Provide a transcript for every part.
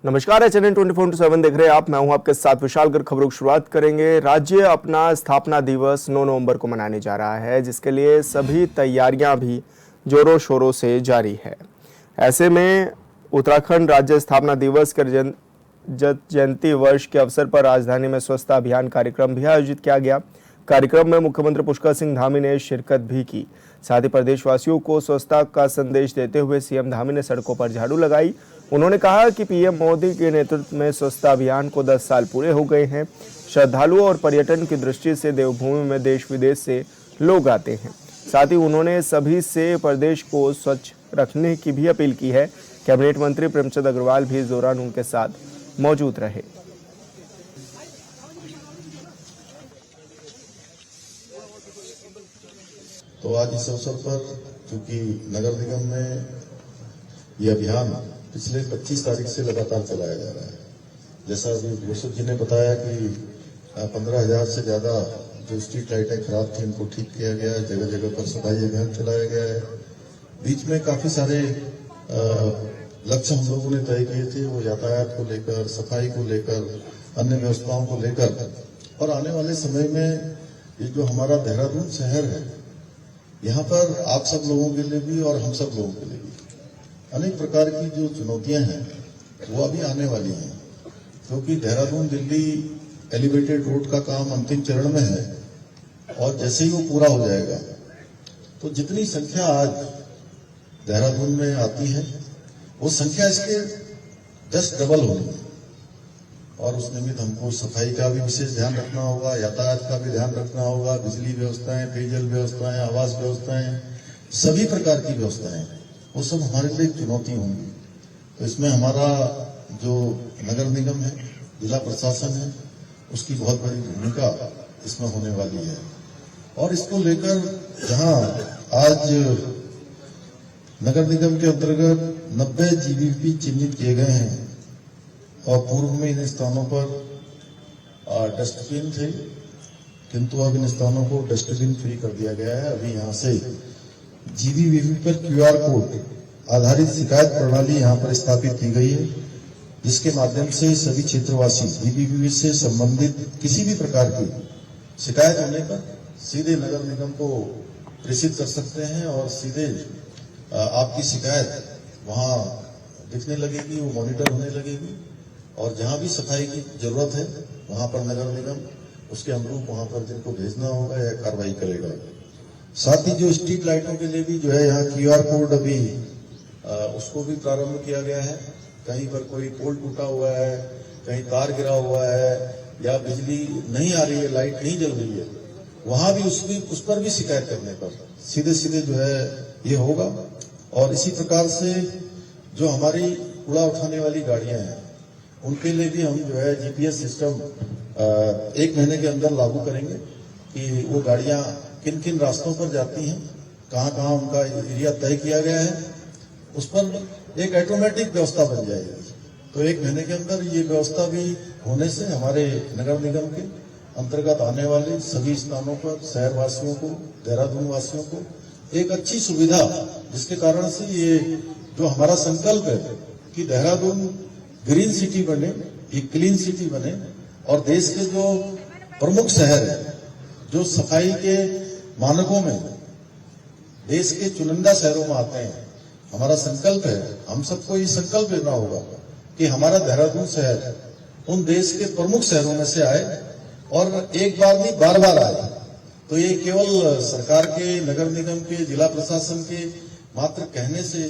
नमस्कार, चैनल 24/7 देख रहे हैं आप। मैं हूं आपके साथ विशाल गर्ग। खबरों की शुरुआत करेंगे। राज्य अपना स्थापना दिवस 9 नवंबर को मनाने जा रहा है, जिसके लिए सभी तैयारियां भी जोरों शोरों से जारी है। ऐसे में उत्तराखंड राज्य स्थापना दिवस के जयंती वर्ष के अवसर पर राजधानी में स्वच्छता अभियान कार्यक्रम भी आयोजित किया गया। कार्यक्रम में मुख्यमंत्री पुष्कर सिंह धामी ने शिरकत भी की। साथ ही प्रदेशवासियों को स्वच्छता का संदेश देते हुए सीएम धामी ने सड़कों पर झाड़ू लगाई। उन्होंने कहा कि पीएम मोदी के नेतृत्व में स्वच्छता अभियान को 10 साल पूरे हो गए हैं। श्रद्धालुओं और पर्यटन की दृष्टि से देवभूमि में देश विदेश से लोग आते हैं। साथ ही उन्होंने सभी से प्रदेश को स्वच्छ रखने की भी अपील की है। कैबिनेट मंत्री प्रेमचंद अग्रवाल भी इस दौरान उनके साथ मौजूद रहे। तो आज इस अवसर पर चूंकि नगर निगम में यह अभियान पिछले 25 तारीख से लगातार चलाया जा रहा है। जैसा अभी यूसुफ जी ने बताया कि 15,000 से ज्यादा जो स्ट्रीट लाइटें खराब थी उनको ठीक किया गया है। जगह जगह पर सफाई अभियान चलाया गया है। बीच में काफी सारे लक्ष्य हम लोगों ने तय किए थे, वो यातायात को लेकर, सफाई को लेकर, अन्य व्यवस्थाओं को लेकर। और आने वाले समय में ये जो हमारा देहरादून शहर है, यहाँ पर आप सब लोगों के लिए भी और हम सब लोगों के लिए भी अनेक प्रकार की जो चुनौतियां हैं वो अभी आने वाली हैं, क्योंकि देहरादून दिल्ली एलिवेटेड रोड का काम अंतिम चरण में है और जैसे ही वो पूरा हो जाएगा तो जितनी संख्या आज देहरादून में आती है वो संख्या इसके 10 डबल होगी। और उस निमित्त हमको सफाई का भी विशेष ध्यान रखना होगा, यातायात का भी ध्यान रखना होगा, बिजली व्यवस्थाएं, पेयजल व्यवस्थाएं, आवास व्यवस्थाएं, सभी प्रकार की व्यवस्थाएं, वो सब हमारे लिए चुनौती होंगी। तो इसमें हमारा जो नगर निगम है, जिला प्रशासन है, उसकी बहुत बड़ी भूमिका इसमें होने वाली है। और इसको लेकर जहां आज नगर निगम के अंतर्गत 90 जीबीपी चिन्हित किए गए हैं और पूर्व में इन स्थानों पर डस्टबिन थे, किंतु अब इन स्थानों को डस्टबिन फ्री कर दिया गया है। अभी यहाँ से जीबीवीपी पर क्यूआर कोड आधारित शिकायत प्रणाली यहाँ पर स्थापित की गई है, जिसके माध्यम से सभी क्षेत्रवासी जीबीवीपी से संबंधित किसी भी प्रकार की शिकायत होने पर सीधे नगर निगम को प्रेषित कर सकते हैं और सीधे आपकी शिकायत वहां दिखने लगेगी, वो मॉनिटर होने लगेगी और जहां भी सफाई की जरूरत है वहां पर नगर निगम उसके अनुरूप वहां पर जिनको भेजना होगा या कार्रवाई करेगा। साथ ही जो स्ट्रीट लाइटों के लिए भी जो है यहाँ क्यूआर कोड अभी उसको भी प्रारंभ किया गया है। कहीं पर कोई पोल टूटा हुआ है, कहीं तार गिरा हुआ है या बिजली नहीं आ रही है, लाइट नहीं जल रही है, वहां भी उस पर भी शिकायत करने पर सीधे सीधे जो है ये होगा। और इसी प्रकार से जो हमारी कूड़ा उठाने वाली गाड़ियां हैं उनके लिए भी हम जो है जीपीएस सिस्टम 1 महीने के अंदर लागू करेंगे कि वो गाड़ियां किन किन रास्तों पर जाती हैं, कहां कहां उनका एरिया तय किया गया है, उस पर एक ऑटोमेटिक व्यवस्था बन जाएगी। तो 1 महीने के अंदर ये व्यवस्था भी होने से हमारे नगर निगम के अंतर्गत आने वाले सभी स्थानों पर शहर वासियों को, देहरादून वासियों को एक अच्छी सुविधा, जिसके कारण से ये जो हमारा संकल्प है कि देहरादून ग्रीन सिटी बने, एक क्लीन सिटी बने और देश के जो प्रमुख शहर है जो सफाई के मानकों में देश के चुनिंदा शहरों में आते हैं, हमारा संकल्प है, हम सबको ये संकल्प लेना होगा कि हमारा देहरादून शहर उन देश के प्रमुख शहरों में से आए और एक बार नहीं बार बार आए। तो ये केवल सरकार के, नगर निगम के, जिला प्रशासन के मात्र कहने से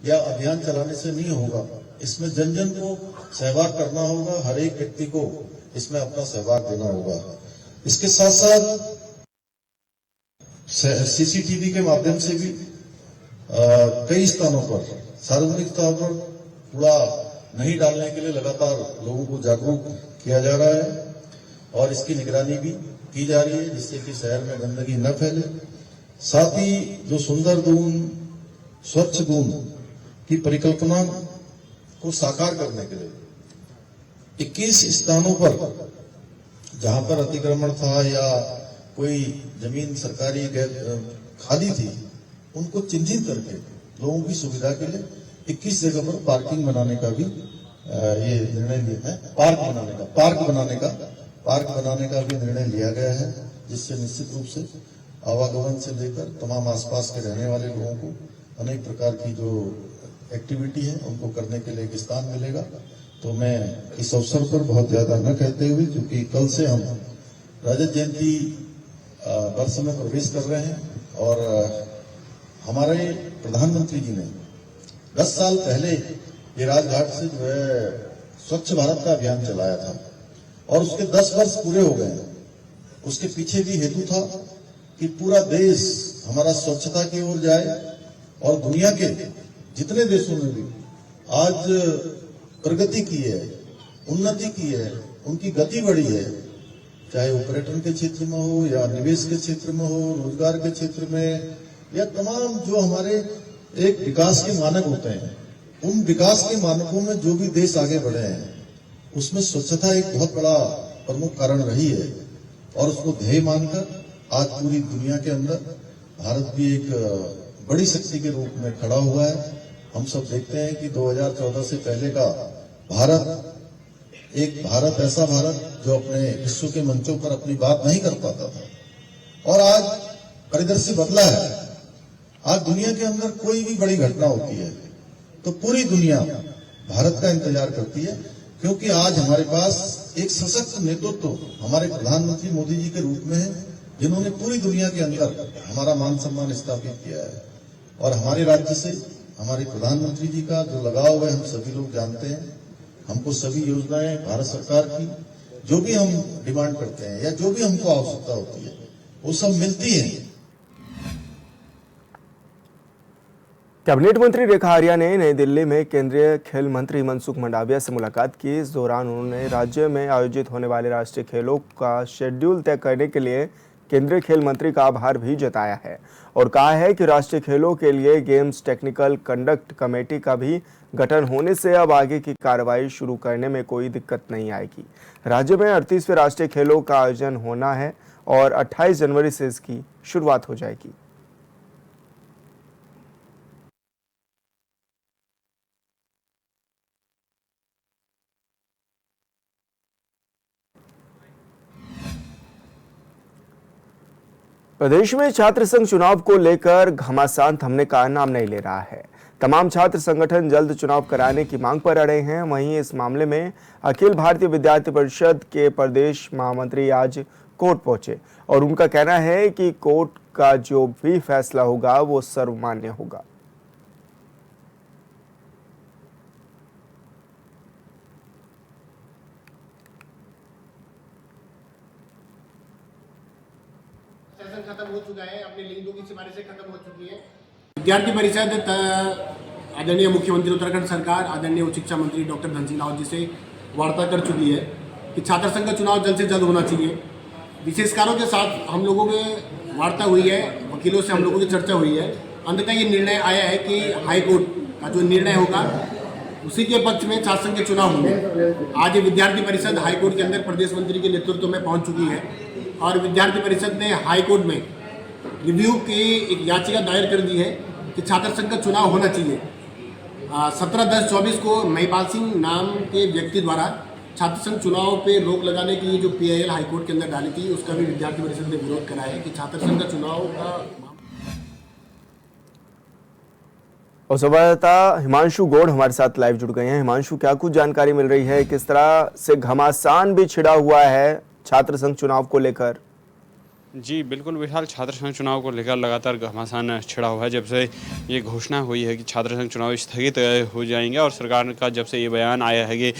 या अभियान चलाने से नहीं होगा। इसमें जन जन को सहभाग करना होगा, हर एक व्यक्ति को इसमें अपना सहभाग देना होगा। इसके साथ साथ सीसीटीवी के माध्यम से भी कई स्थानों पर, सार्वजनिक स्थानों पर कूड़ा नहीं डालने के लिए लगातार लोगों को जागरूक किया जा रहा है और इसकी निगरानी भी की जा रही है, जिससे कि शहर में गंदगी न फैले। साथ ही जो सुंदर दून, स्वच्छ दून की परिकल्पना को साकार करने के लिए 21 स्थानों पर जहां पर अतिक्रमण था या कोई जमीन सरकारी खाली थी, उनको चिन्हित करके लोगों की सुविधा के लिए 21 जगह पर पार्किंग बनाने का भी ये निर्णय लिया है पार्क बनाने का भी निर्णय लिया गया है, जिससे निश्चित रूप से आवागमन से लेकर तमाम आसपास के रहने वाले लोगों को अनेक प्रकार की जो एक्टिविटी है उनको करने के लिए एक स्थान मिलेगा। तो मैं इस अवसर पर बहुत ज्यादा न कहते हुए, क्योंकि कल से हम रजत जयंती वर्ष में प्रवेश कर रहे हैं और हमारे प्रधानमंत्री जी ने 10 साल पहले ये राजघाट से जो है स्वच्छ भारत का अभियान चलाया था और उसके 10 वर्ष पूरे हो गए। उसके पीछे भी हेतु था कि पूरा देश हमारा स्वच्छता की ओर जाए और दुनिया के जितने देशों में भी आज प्रगति की है, उन्नति की है, उनकी गति बढ़ी है, चाहे वो पर्यटन के क्षेत्र में हो या निवेश के क्षेत्र में हो, रोजगार के क्षेत्र में, या तमाम जो हमारे एक विकास के मानक होते हैं, उन विकास के मानकों में जो भी देश आगे बढ़े हैं उसमें स्वच्छता एक बहुत बड़ा प्रमुख कारण रही है। और उसको ध्येय मानकर आज पूरी दुनिया के अंदर भारत भी एक बड़ी शक्ति के रूप में खड़ा हुआ है। हम सब देखते हैं कि 2014 से पहले का भारत ऐसा भारत जो अपने विश्व के मंचों पर अपनी बात नहीं कर पाता था, और आज परिदृश्य बदला है। आज दुनिया के अंदर कोई भी बड़ी घटना होती है तो पूरी दुनिया भारत का इंतजार करती है, क्योंकि आज हमारे पास एक सशक्त नेतृत्व हमारे प्रधानमंत्री मोदी जी के रूप में है, जिन्होंने पूरी दुनिया के अंदर हमारा मान सम्मान स्थापित किया है। और हमारे राज्य से हमारे प्रधानमंत्री जी का जो लगाव है हम सभी लोग जानते हैं। हमको सभी योजनाएं भारत सरकार की जो भी हम डिमांड करते हैं या जो भी हमको आवश्यकता होती है वो सब मिलती है। कैबिनेट मंत्री रेखा आर्या ने नई दिल्ली में केंद्रीय खेल मंत्री मनसुख मंडाविया से मुलाकात की। इस दौरान उन्होंने राज्य में आयोजित होने वाले राष्ट्रीय खेलों का शेड्यूल तय करने के लिए केंद्रीय खेल मंत्री का आभार भी जताया है और कहा है कि राष्ट्रीय खेलों के लिए गेम्स टेक्निकल कंडक्ट कमेटी का भी गठन होने से अब आगे की कार्रवाई शुरू करने में कोई दिक्कत नहीं आएगी। राज्य में 38वें राष्ट्रीय खेलों का आयोजन होना है और 28 जनवरी से इसकी शुरुआत हो जाएगी। प्रदेश में छात्र संघ चुनाव को लेकर घमासान थमने का नाम नहीं ले रहा है। तमाम छात्र संगठन जल्द चुनाव कराने की मांग पर अड़े हैं। वहीं इस मामले में अखिल भारतीय विद्यार्थी परिषद के प्रदेश महामंत्री आज कोर्ट पहुंचे और उनका कहना है कि कोर्ट का जो भी फैसला होगा वो सर्वमान्य होगा। सेशन खत्म हो चुका है, अपने लिंगों की सिफारिश से खत्म हो चुकी है। विद्यार्थी परिषद आदरणीय मुख्यमंत्री उत्तराखंड सरकार, आदरणीय उच्च शिक्षा मंत्री डॉक्टर धन सिंह रावत जी से वार्ता कर चुकी है कि छात्र संघ का चुनाव जल्द से जल्द होना चाहिए। विशेषकारों के साथ हम लोगों में वार्ता हुई है, वकीलों से हम लोगों की चर्चा हुई है। अंततः ये निर्णय आया है कि हाई कोर्ट का जो निर्णय होगा उसी के पक्ष में छात्र संघ के चुनाव होंगे। आज विद्यार्थी परिषद हाई कोर्ट के अंदर प्रदेश मंत्री के नेतृत्व में पहुंच चुकी है और विद्यार्थी परिषद ने हाई कोर्ट में रिव्यू की एक याचिका दायर कर दी है कि छात्र संघ का चुनाव होना चाहिए। 17/10/24 को महिपाल सिंह नाम के व्यक्ति द्वारा छात्र संघ चुनाव पे रोक लगाने की जो PIL हाईकोर्ट के अंदर डाली थी उसका भी विद्यार्थी परिषद ने विरोध करा है कि छात्र संघ का चुनाव का। और संवाददाता हिमांशु गौड़ हमारे साथ लाइव जुड़ गए हैं। हिमांशु, क्या कुछ जानकारी मिल रही है, किस तरह से घमासान भी छिड़ा हुआ है छात्र संघ चुनाव को लेकर? जी बिल्कुल विशाल, छात्र संघ चुनाव को लेकर लगातार घमासान छिड़ा हुआ है जब से ये घोषणा हुई है कि छात्र संघ चुनाव स्थगित हो जाएंगे और सरकार का जब से ये बयान आया है कि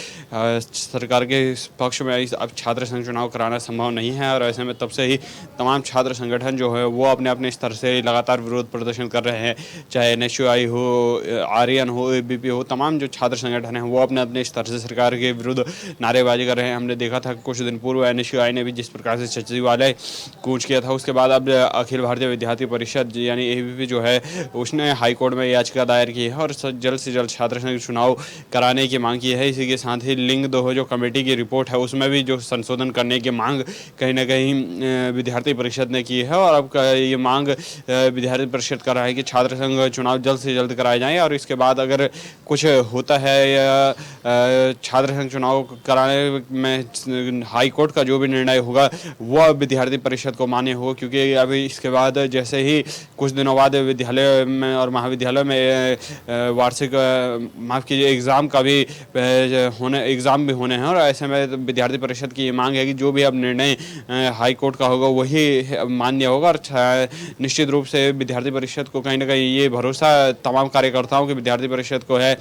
सरकार के पक्ष में अब छात्र संघ चुनाव कराना संभव नहीं है। और ऐसे में तब से ही तमाम छात्र संगठन जो है वो अपने अपने स्तर से लगातार विरोध प्रदर्शन कर रहे हैं, चाहे NSUI हो, आर्यन हो, ABP हो, तमाम जो छात्र संगठन हैं वो अपने अपने स्तर से सरकार के विरुद्ध नारेबाजी कर रहे हैं। हमने देखा था कुछ दिन पूर्व NSUI ने भी जिस प्रकार से सचिवालय को कूच किया था। उसके बाद अब अखिल भारतीय विद्यार्थी परिषद यानी ABP जो है उसने हाई कोर्ट में याचिका दायर की है और जल्द से जल्द छात्र संघ चुनाव कराने की मांग की है। इसी के साथ ही लिंग दोह जो कमेटी की रिपोर्ट है उसमें भी जो संशोधन करने की मांग कहीं ना कहीं विद्यार्थी परिषद ने की है और अब ये मांग विद्यार्थी परिषद कर रहा है कि छात्र संघ चुनाव जल्द से जल्द कराए जाएं और इसके बाद अगर कुछ होता है या छात्र संघ चुनाव कराने में हाई कोर्ट का जो भी निर्णय होगा वह विद्यार्थी परिषद को मान्य हो, क्योंकि अभी इसके बाद जैसे ही कुछ दिनों बाद विद्यालय में और महाविद्यालय में वार्षिक माफ़ कीजिए एग्ज़ाम का भी एग्ज़ाम भी होने हैं और ऐसे में विद्यार्थी परिषद की ये मांग है कि जो भी अब निर्णय हाई कोर्ट का होगा वही मान्य होगा और निश्चित रूप से विद्यार्थी परिषद को कहीं ना कहीं ये भरोसा तमाम कार्यकर्ताओं के विद्यार्थी परिषद को है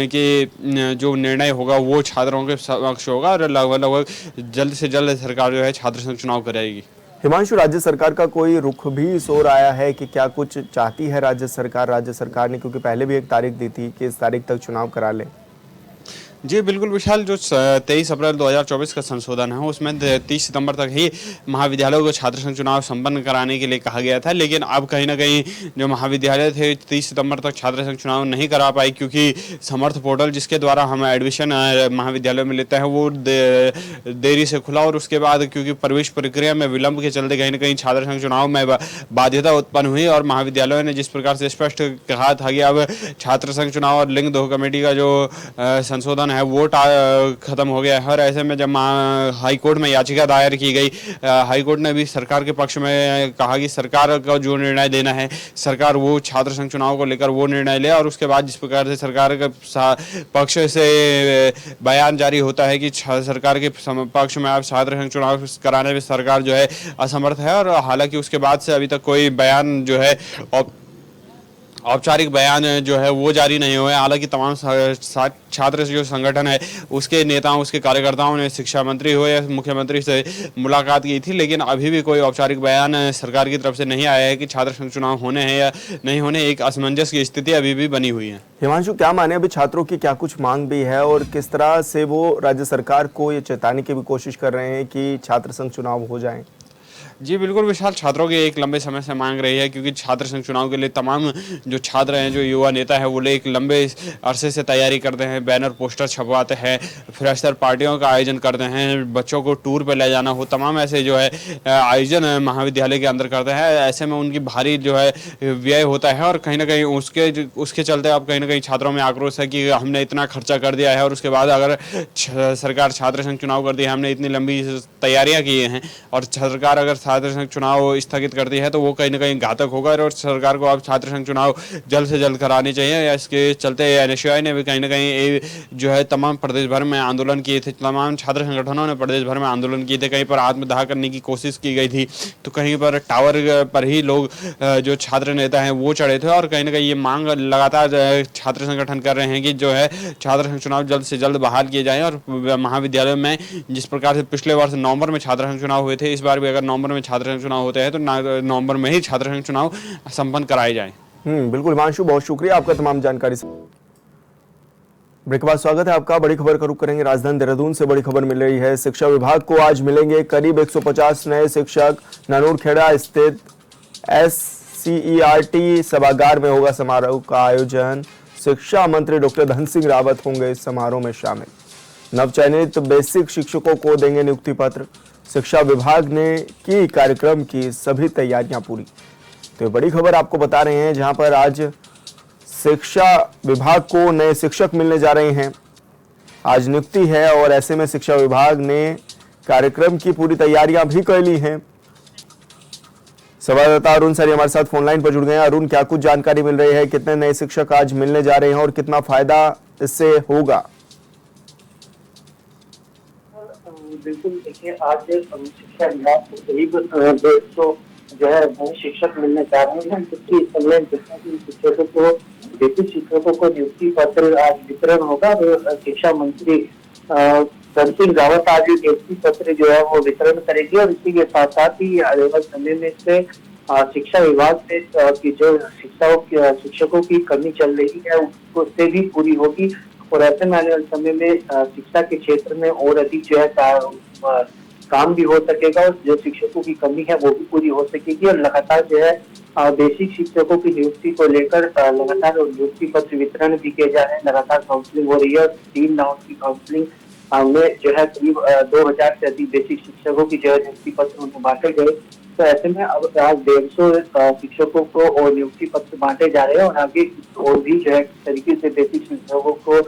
कि जो निर्णय होगा वो छात्रों के समक्ष होगा और लगभग जल्द से जल्द सरकार जो है छात्र संघ चुनाव कराएगी। हिमांशु, राज्य सरकार का कोई रुख भी इस ओर आया है कि क्या कुछ चाहती है राज्य सरकार ने, क्योंकि पहले भी एक तारीख दी थी कि इस तारीख तक चुनाव करा ले। जी बिल्कुल विशाल, जो 23 अप्रैल 2024 का संशोधन है उसमें 30 सितंबर तक ही महाविद्यालयों को छात्र संघ चुनाव संपन्न कराने के लिए कहा गया था, लेकिन अब कहीं ना कहीं जो महाविद्यालय थे 30 सितंबर तक छात्र संघ चुनाव नहीं करा पाए क्योंकि समर्थ पोर्टल जिसके द्वारा हम एडमिशन महाविद्यालय में लेते हैं वो देरी से खुला और उसके बाद क्योंकि प्रवेश प्रक्रिया में विलंब के चलते कहीं ना कहीं छात्र संघ चुनाव में बाध्यता उत्पन्न हुई और महाविद्यालयों ने जिस प्रकार से स्पष्ट कहा था कि अब छात्र संघ चुनाव और लिंग दोह कमेटी का जो संशोधन है वो खत्म हो गया है और ऐसे में जब हाई कोर्ट में याचिका दायर की गई, हाई कोर्ट ने भी सरकार के पक्ष में कहा कि सरकार का जो निर्णय देना है सरकार वो छात्र संघ चुनाव को लेकर वो निर्णय ले और उसके बाद जिस प्रकार से सरकार के पक्ष से बयान जारी होता है कि सरकार के पक्ष में अब छात्र संघ चुनाव कराने में सरकार जो है असमर्थ है और हालांकि उसके बाद से अभी तक कोई बयान जो है औपचारिक बयान जो है वो जारी नहीं हुए। हालांकि तमाम छात्र जो संगठन है उसके नेताओं उसके कार्यकर्ताओं ने शिक्षा मंत्री हो या मुख्यमंत्री से मुलाकात की थी, लेकिन अभी भी कोई औपचारिक बयान सरकार की तरफ से नहीं आया है कि छात्र संघ चुनाव होने हैं या नहीं होने। एक असमंजस की स्थिति अभी भी बनी हुई है। हिमांशु, क्या माने अभी छात्रों की क्या कुछ मांग भी है और किस तरह से वो राज्य सरकार को ये चेताने की भी कोशिश कर रहे हैं कि छात्र संघ चुनाव हो जाएं? जी बिल्कुल विशाल, छात्रों की एक लंबे समय से मांग रही है क्योंकि छात्र संघ चुनाव के लिए तमाम जो छात्र हैं जो युवा नेता है वो एक लंबे अरसे से तैयारी करते हैं, बैनर पोस्टर छपवाते हैं, फ्रेशर पार्टियों का आयोजन करते हैं, बच्चों को टूर पे ले जाना हो, तमाम ऐसे जो है आयोजन महाविद्यालय के अंदर करते हैं। ऐसे में उनकी भारी जो है व्यय होता है और कहीं ना कहीं उसके चलते अब कहीं ना कहीं छात्रों में आक्रोश है कि हमने इतना खर्चा कर दिया है और उसके बाद अगर सरकार छात्र संघ चुनाव कर दी है, हमने इतनी लंबी तैयारियाँ की हैं और सरकार अगर छात्र संघ चुनाव स्थगित करती है तो वो कहीं ना कहीं घातक होगा और सरकार को अब छात्र संघ चुनाव जल्द से जल्द कराने चाहिए। या इसके चलते NSUI ने भी कहीं ना कहीं जो है तमाम प्रदेश भर में आंदोलन किए थे, तमाम छात्र संगठनों ने प्रदेश भर में आंदोलन किए थे। कहीं पर आत्मदाह करने की कोशिश की गई थी तो कहीं पर टावर पर ही लोग जो छात्र नेता हैं वो चढ़े थे और कहीं ना कहीं ये मांग लगातार छात्र संगठन कर रहे हैं कि जो है छात्र संघ चुनाव जल्द से जल्द बहाल किए जाएं और महाविद्यालय में जिस प्रकार से पिछले वर्ष नवंबर में छात्र संघ चुनाव हुए थे, इस बार भी अगर नवंबर में छात्र संघ चुनाव होते हैं तो नवंबर में ही छात्र संघ चुनाव संपन्न कराए जाएं। बिल्कुल हिमांशु, बहुत शुक्रिया आपका तमाम जानकारी से। ब्रेक के बाद स्वागत है आपका। बड़ी खबर का रुख करेंगे राजधानी देहरादून से। बड़ी खबर मिल रही है, शिक्षा विभाग को आज मिलेंगे करीब 150 नए शिक्षक। नानूरखेड़ा स्थित SCERT सभागार में होगा समारोह का आयोजन। शिक्षा मंत्री डॉक्टर धन सिंह रावत होंगे इस समारोह में शामिल। नवचयनित बेसिक शिक्षकों को देंगे नियुक्ति पत्र। शिक्षा विभाग ने की कार्यक्रम की सभी तैयारियां पूरी। तो बड़ी खबर आपको बता रहे हैं जहां पर आज शिक्षा विभाग को नए शिक्षक मिलने जा रहे हैं। आज नियुक्ति है और ऐसे में शिक्षा विभाग ने कार्यक्रम की पूरी तैयारियां भी कर ली हैं। संवाददाता अरुण सर हमारे साथ फोन लाइन पर जुड़ गए हैं। अरुण, क्या कुछ जानकारी मिल रही है, कितने नए शिक्षक आज मिलने जा रहे हैं और कितना फायदा इससे होगा? बिल्कुल, देखिए आज शिक्षा विभाग को करीब 150 जो है नए शिक्षक मिलने जा रहे हैं, क्योंकि इस समय शिक्षकों को बेसिक शिक्षकों को नियुक्ति पत्र आज वितरण होगा। शिक्षा मंत्री धन सिंह रावत आज नियुक्ति पत्र जो है वो वितरण करेंगे और इसी के साथ साथ ही आने वाले समय में से शिक्षा विभाग से की जो शिक्षकों की कमी चल रही है उससे भी पूरी होगी और ऐसे में आने वाले समय में शिक्षा के क्षेत्र में और अधिक जो है काम भी हो सकेगा और जो शिक्षकों की कमी है वो भी पूरी हो सकेगी। और लगातार जो है बेसिक शिक्षकों की नियुक्ति को लेकर लगातार नियुक्ति पत्र वितरण भी किए जा रहे हैं, लगातार काउंसलिंग हो रही है और 3 राउंड की काउंसलिंग में जो है करीब 2000 से अधिक बेसिक शिक्षकों की जो है नियुक्ति पत्र उनको बांटे गए। तो ऐसे में अब आज 150 शिक्षकों को और नियुक्ति पत्र बांटे जा रहे हैं और आगे और भी जो है किस तरीके से बेसिक शिक्षकों को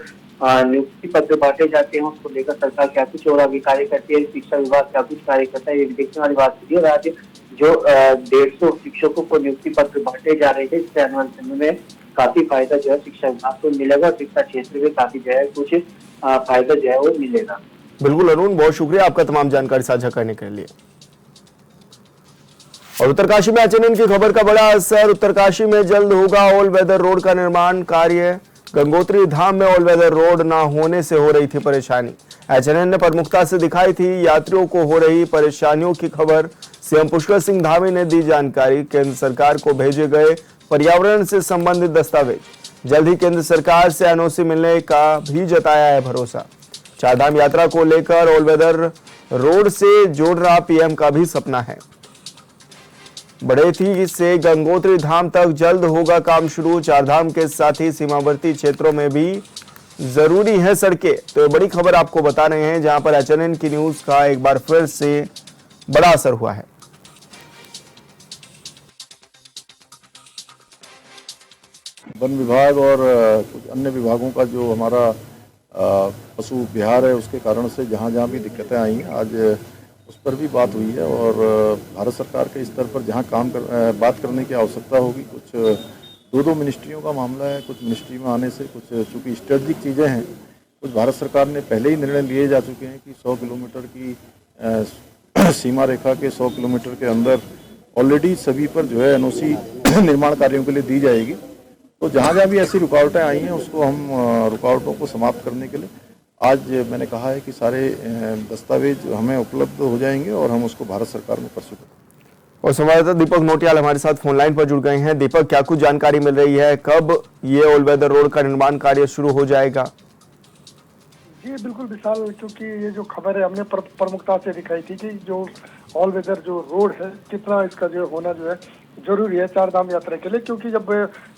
नियुक्ति पत्र बांटे जाते हैं उसको लेकर सरकार क्या कुछ और आगे कार्य करती है, शिक्षा विभाग क्या कुछ कार्य करता है, ये देखने वाली बात होगी। और आज जो 150 शिक्षकों को नियुक्ति पत्र बांटे जा रहे हैं इससे आने वाले समय में काफी फायदा जो है शिक्षा विभाग को मिलेगा और शिक्षा क्षेत्र में काफी जो है कुछ फायदा जो है वो मिलेगा। बिल्कुल अरुण, बहुत शुक्रिया आपका तमाम जानकारी साझा करने के लिए। और उत्तरकाशी में एचएनएन की खबर का बड़ा असर। उत्तरकाशी में जल्द होगा ऑल वेदर रोड का निर्माण कार्य। गंगोत्री धाम में ऑल वेदर रोड न होने से हो रही थी परेशानी। एचएनएन ने प्रमुखता से दिखाई थी यात्रियों को हो रही परेशानियों की खबर। सीएम पुष्कर सिंह धामी ने दी जानकारी। केंद्र सरकार को भेजे गए पर्यावरण से संबंधित दस्तावेज। जल्द ही केंद्र सरकार से एनओसी मिलने का भी जताया है भरोसा। चारधाम यात्रा को लेकर ऑल वेदर रोड से जोड़ रहा पीएम का भी सपना है। बड़ेथी से गंगोत्री धाम तक जल्द होगा काम शुरू। चारधाम के साथ ही सीमावर्ती क्षेत्रों में भी जरूरी है सड़कें। तो ये बड़ी खबर आपको बता रहे हैं जहां पर एचएनएन की न्यूज का एक बार फिर से बड़ा असर हुआ है। वन विभाग और कुछ अन्य विभागों का जो हमारा पशु विहार है उसके कारण से जहाँ जहाँ भी दिक्कतें आई हैं आज उस पर भी बात हुई है। और भारत सरकार के स्तर पर जहाँ बात करने की आवश्यकता होगी, कुछ दो मिनिस्ट्रियों का मामला है, कुछ मिनिस्ट्री में आने से कुछ चूँकि स्ट्रेटजिक चीज़ें हैं, कुछ भारत सरकार ने पहले ही निर्णय लिए जा चुके हैं कि 100 किलोमीटर की सीमा रेखा के 100 किलोमीटर के अंदर ऑलरेडी सभी पर जो है एनओसी निर्माण कार्यों के लिए दी जाएगी। तो जहाँ जहाँ भी ऐसी रुकावटें आई हैं उसको हम रुकावटों को समाप्त करने के लिए आज मैंने कहा है कि सारे दस्तावेज हमें उपलब्ध हो जाएंगे और हम उसको भारत सरकार में परसू करेंगे। और संवाददाता दीपक नोटियाल हमारे साथ फोन लाइन पर जुड़ गए हैं। दीपक, क्या कुछ जानकारी मिल रही है, कब ये ऑल वेदर रोड का निर्माण कार्य शुरू हो जाएगा? जी बिल्कुल विशाल, क्योंकि ये जो खबर है हमने प्रमुखता से दिखाई थी कि जो ऑल वेदर जो रोड है कितना इसका जो होना जो है जरूरी है चारधाम यात्रा के लिए। क्योंकि जब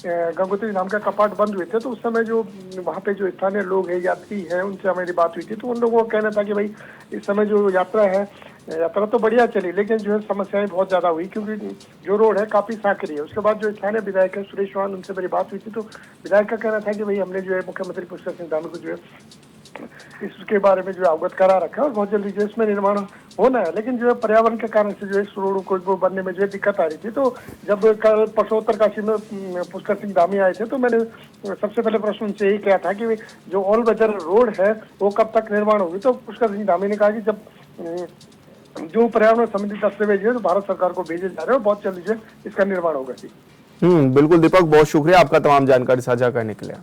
गंगोत्री धाम का कपाट बंद हुए थे तो उस समय जो वहाँ पे जो स्थानीय लोग हैं, यात्री हैं, उनसे हमारी बात हुई थी तो उन लोगों का कहना था कि भाई इस समय जो यात्रा है, यात्रा तो बढ़िया चली लेकिन जो है समस्याएं बहुत ज्यादा हुई क्योंकि जो रोड है काफी सांकरी है। उसके बाद जो स्थानीय विधायक है सुरेश चौहान, उनसे मेरी बात हुई थी तो विधायक का कहना था कि भाई हमने जो है मुख्यमंत्री पुष्कर सिंह धामी को जो है इसके बारे में जो अवगत करा रखा है और बहुत जल्दी जो इसमें निर्माण होना है। लेकिन जो है पर्यावरण के कारण से जो है इस रोड को बनने में जो है दिक्कत आ रही थी। तो जब कल परसों उत्तरकाशी में पुष्कर सिंह धामी आए थे तो मैंने सबसे पहले प्रश्न उनसे यही किया था कि जो ऑल वेदर रोड है वो कब तक निर्माण होगी। तो पुष्कर सिंह धामी ने कहा कि जब जो पर्यावरण संबंधित दस्तावेज है तो भारत सरकार को भेजे जा रहे हैं, बहुत जल्दी जो इसका निर्माण होगा। बिल्कुल दीपक, बहुत शुक्रिया आपका तमाम जानकारी साझा करने के लिए।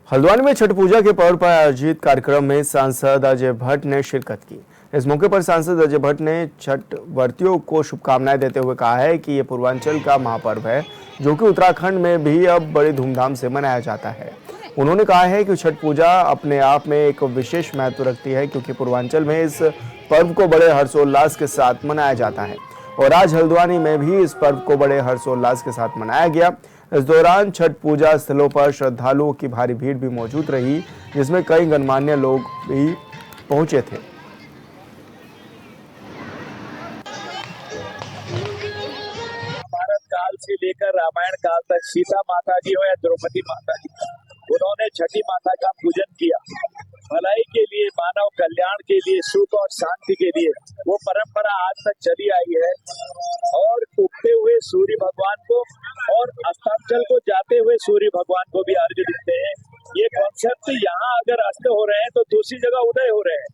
हल्द्वानी में छठ पूजा के पर्व पर आयोजित कार्यक्रम में सांसद अजय भट्ट ने शिरकत की। इस मौके पर सांसद अजय भट्ट ने छठ व्रतियों को शुभकामनाएं देते हुए कहा है कि ये पूर्वांचल का महापर्व है जो कि उत्तराखंड में भी अब बड़ी धूमधाम से मनाया जाता है। उन्होंने कहा है कि छठ पूजा अपने आप में एक विशेष महत्व रखती है क्योंकि पूर्वांचल में इस पर्व को बड़े हर्षोल्लास के साथ मनाया जाता है और आज हल्द्वानी में भी इस पर्व को बड़े हर्षोल्लास के साथ मनाया गया। इस दौरान छठ पूजा स्थलों पर श्रद्धालुओं की भारी भीड़ भी मौजूद रही जिसमें कई गणमान्य लोग भी पहुंचे थे। महाभारत काल से लेकर रामायण काल तक सीता माता जी हो या द्रौपदी माता जी, उन्होंने छठी माता का पूजन किया। भलाई के लिए, मानव कल्याण के लिए, सुख और शांति के लिए वो परंपरा आज तक चली आई है। और उगते हुए सूर्य भगवान को और अस्ताचल को जाते हुए सूर्य भगवान को भी अर्घ्य देते हैं। ये कॉन्सेप्ट यहाँ अगर अस्त हो रहे हैं तो दूसरी जगह उदय हो रहे हैं।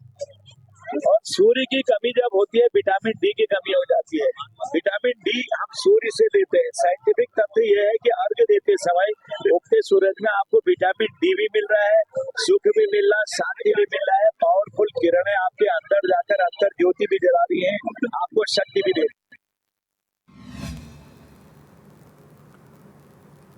और सूर्य की कमी जब होती है विटामिन डी की कमी हो जाती है। विटामिन डी हम सूर्य से लेते हैं। साइंटिफिक तथ्य यह है कि अर्घ्य देते समय उगते सूरज में आपको विटामिन डी भी मिल रहा है, सुख भी मिल रहा है, शांति भी मिल रहा है, पावरफुल किरणें आपके अंदर जाकर अंतर ज्योति भी जला रही है, आपको शक्ति भी दे रही है।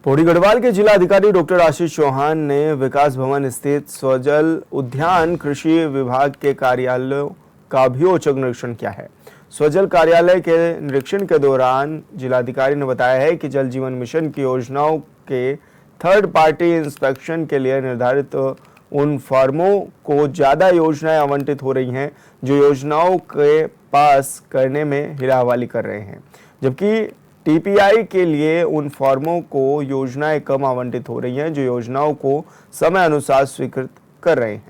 पौड़ी गढ़वाल के जिला अधिकारी डॉक्टर आशीष चौहान ने विकास भवन स्थित स्वजल उद्यान कृषि विभाग के कार्यालयों का भी औचक निरीक्षण किया है। स्वजल कार्यालय के निरीक्षण के दौरान जिलाधिकारी ने बताया है कि जल जीवन मिशन की योजनाओं के थर्ड पार्टी इंस्पेक्शन के लिए निर्धारित उन फर्मों को ज़्यादा योजनाएं आवंटित हो रही हैं जो योजनाओं के पास करने में हिराहवाली कर रहे हैं, जबकि टीपीआई के लिए उन फर्मों को योजनाएं कम आवंटित हो रही हैं जो योजनाओं को समय अनुसार स्वीकृत कर रहे हैं।